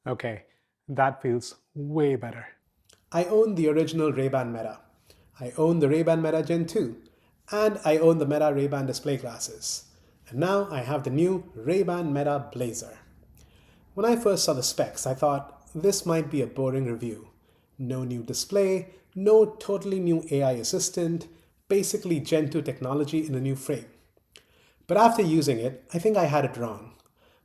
Okay, that feels way better. I own the original Ray-Ban Meta. I own the Ray-Ban Meta Gen 2. And I own the Meta Ray-Ban display glasses. And now I have the new Ray-Ban Meta Blayzer. When I first saw the specs, I thought this might be a boring review. No new display, no totally new AI assistant, basically Gen 2 technology in a new frame. But after using it, I think I had it wrong.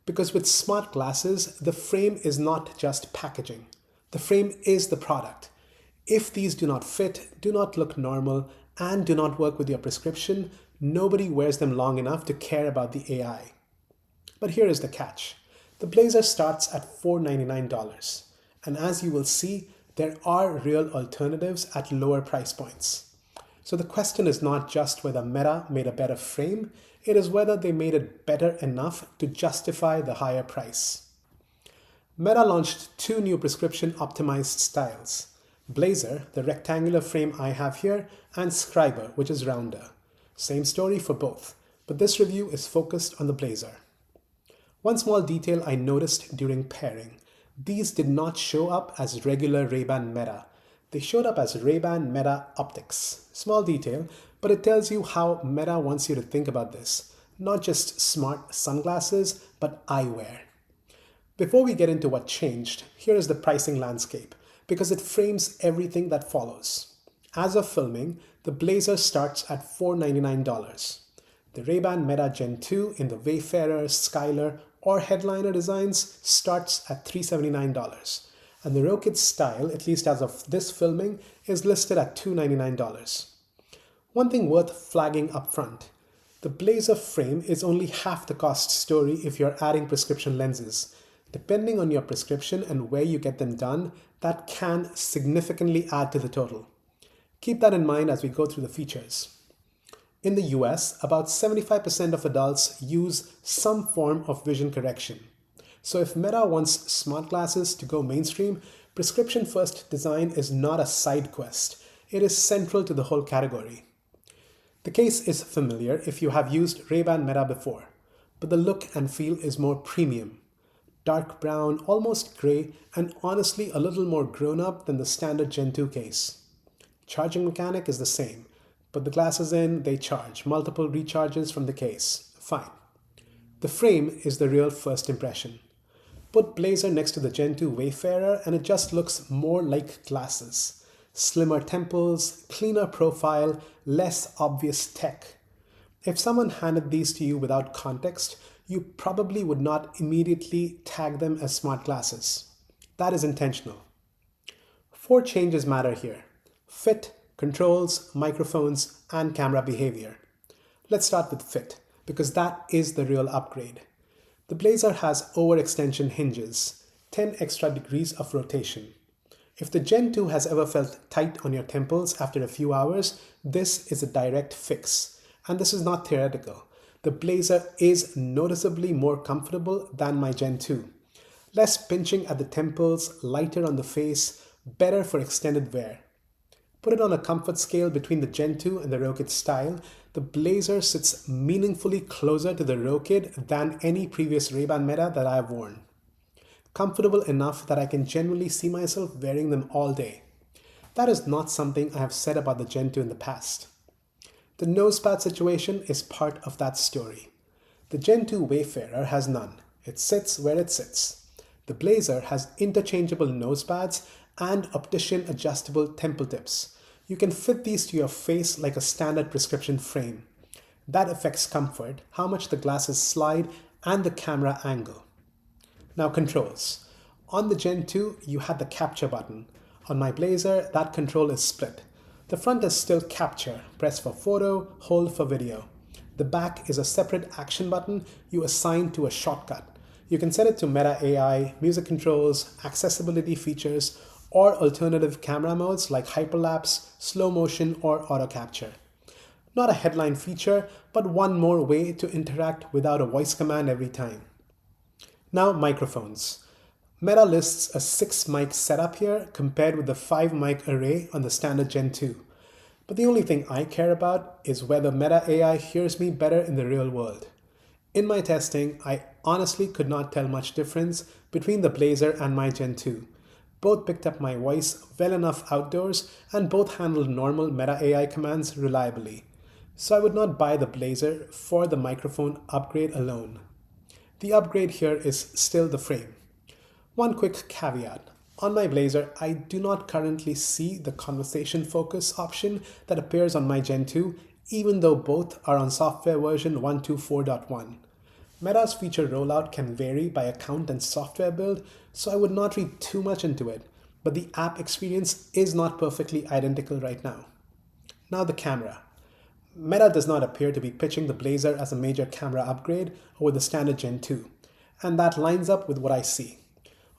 Because with smart glasses, the frame is not just packaging. The frame is the product. If these do not fit, do not look normal, and do not work with your prescription, nobody wears them long enough to care about the AI. But here is the catch. The Blayzer starts at $499, and as you will see, there are real alternatives at lower price points. So the question is not just whether Meta made a better frame, it is whether they made it better enough to justify the higher price. Meta launched two new prescription optimized styles. Blayzer, the rectangular frame I have here, and Scriber, which is rounder. Same story for both, but this review is focused on the Blayzer. One small detail I noticed during pairing. These did not show up as regular Ray-Ban Meta. They showed up as Ray-Ban Meta Optics. Small detail, but it tells you how Meta wants you to think about this. Not just smart sunglasses, but eyewear. Before we get into what changed, here is the pricing landscape, because it frames everything that follows. As of filming, the Blayzer starts at $499. The Ray-Ban Meta Gen 2 in the Wayfarer, Skyler, or Headliner designs starts at $379. And the Rokid style, at least as of this filming, is listed at $299. One thing worth flagging up front. The Blayzer frame is only half the cost story if you're adding prescription lenses. Depending on your prescription and where you get them done, that can significantly add to the total. Keep that in mind as we go through the features. In the US, about 75% of adults use some form of vision correction. So if Meta wants smart glasses to go mainstream, prescription first design is not a side quest. It is central to the whole category. The case is familiar if you have used Ray-Ban Meta before, but the look and feel is more premium. Dark brown, almost gray, and honestly a little more grown up than the standard Gen 2 case. Charging mechanic is the same. Put the glasses in, they charge. Multiple recharges from the case. Fine. The frame is the real first impression. Put Blayzer next to the Gen 2 Wayfarer and it just looks more like glasses. Slimmer temples, cleaner profile, less obvious tech. If someone handed these to you without context, you probably would not immediately tag them as smart glasses. That is intentional. Four changes matter here: fit, controls, microphones, and camera behavior. Let's start with fit, because that is the real upgrade. The Blayzer has overextension hinges, 10 extra degrees of rotation. If the Gen 2 has ever felt tight on your temples after a few hours, this is a direct fix. And this is not theoretical. The Blayzer is noticeably more comfortable than my Gen 2. Less pinching at the temples, lighter on the face, better for extended wear. Put it on a comfort scale between the Gen 2 and the Rokid style, the Blayzer sits meaningfully closer to the Rokid than any previous Ray-Ban Meta that I have worn. Comfortable enough that I can genuinely see myself wearing them all day. That is not something I have said about the Gen 2 in the past. The nosepad situation is part of that story. The Gen 2 Wayfarer has none. It sits where it sits. The Blayzer has interchangeable nosepads and optician adjustable temple tips. You can fit these to your face like a standard prescription frame. That affects comfort, how much the glasses slide, and the camera angle. Now controls. On the Gen 2, you had the capture button. On my Blayzer, that control is split. The front is still capture, press for photo, hold for video. The back is a separate action button you assign to a shortcut. You can set it to Meta AI, music controls, accessibility features, or alternative camera modes like hyperlapse, slow motion, or auto capture. Not a headline feature, but one more way to interact without a voice command every time. Now microphones. Meta lists a 6 mic setup here compared with the 5 mic array on the standard Gen 2. But the only thing I care about is whether Meta AI hears me better in the real world. In my testing, I honestly could not tell much difference between the Blayzer and my Gen 2. Both picked up my voice well enough outdoors and both handled normal Meta AI commands reliably. So I would not buy the Blayzer for the microphone upgrade alone. The upgrade here is still the frame. One quick caveat. On my Blayzer, I do not currently see the conversation focus option that appears on my Gen 2, even though both are on software version 124.1. Meta's feature rollout can vary by account and software build, so I would not read too much into it, but the app experience is not perfectly identical right now. Now the camera. Meta does not appear to be pitching the Blayzer as a major camera upgrade over the standard Gen 2, and that lines up with what I see.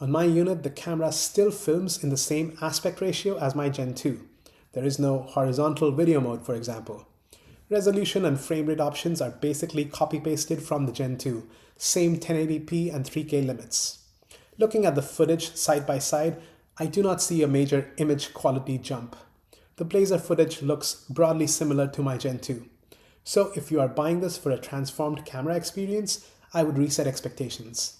On my unit, the camera still films in the same aspect ratio as my Gen 2. There is no horizontal video mode, for example. Resolution and frame rate options are basically copy-pasted from the Gen 2, same 1080p and 3K limits. Looking at the footage side by side, I do not see a major image quality jump. The Blayzer footage looks broadly similar to my Gen 2. So if you are buying this for a transformed camera experience, I would reset expectations.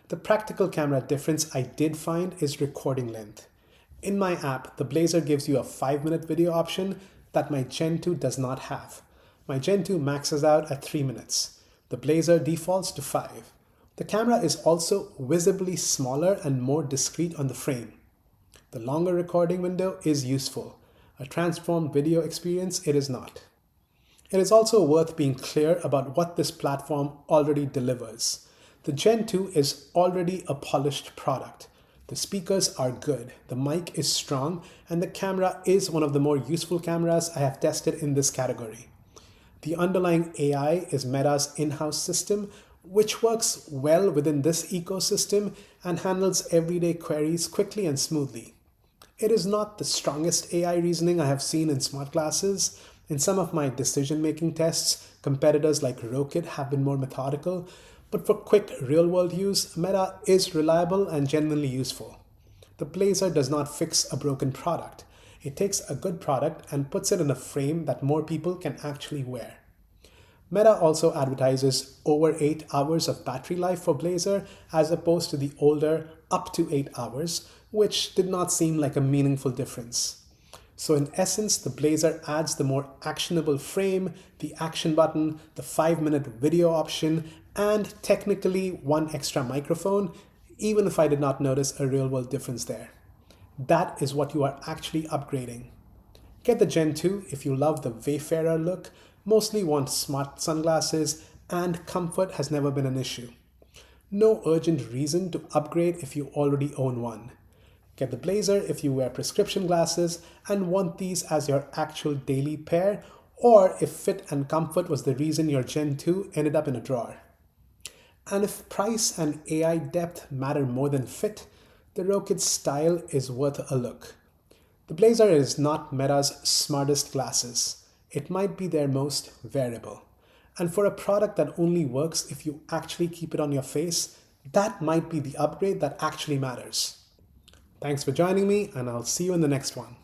The practical camera difference I did find is recording length. In my app, the Blayzer gives you a 5-minute video option that my Gen 2 does not have. My Gen 2 maxes out at 3 minutes. The Blayzer defaults to 5. The camera is also visibly smaller and more discrete on the frame. The longer recording window is useful. A transformed video experience, it is not. It is also worth being clear about what this platform already delivers. The Gen 2 is already a polished product. The speakers are good, the mic is strong, and the camera is one of the more useful cameras I have tested in this category. The underlying AI is Meta's in-house system, which works well within this ecosystem and handles everyday queries quickly and smoothly. It is not the strongest AI reasoning I have seen in smart glasses. In some of my decision-making tests, competitors like Rokid have been more methodical, but for quick real-world use, Meta is reliable and genuinely useful. The Blayzer does not fix a broken product. It takes a good product and puts it in a frame that more people can actually wear. Meta also advertises over 8 hours of battery life for Blayzer as opposed to the older up to 8 hours, which did not seem like a meaningful difference. So in essence, the Blayzer adds the more actionable frame, the action button, the 5-minute video option, and technically one extra microphone, even if I did not notice a real-world difference there. That is what you are actually upgrading. Get the Gen 2 if you love the Wayfarer look, mostly want smart sunglasses, and comfort has never been an issue. No urgent reason to upgrade if you already own one. Get the Blayzer if you wear prescription glasses and want these as your actual daily pair, or if fit and comfort was the reason your Gen 2 ended up in a drawer. And if price and AI depth matter more than fit, the Rokid style is worth a look. The Blayzer is not Meta's smartest glasses. It might be their most wearable. And for a product that only works if you actually keep it on your face, that might be the upgrade that actually matters. Thanks for joining me, and I'll see you in the next one.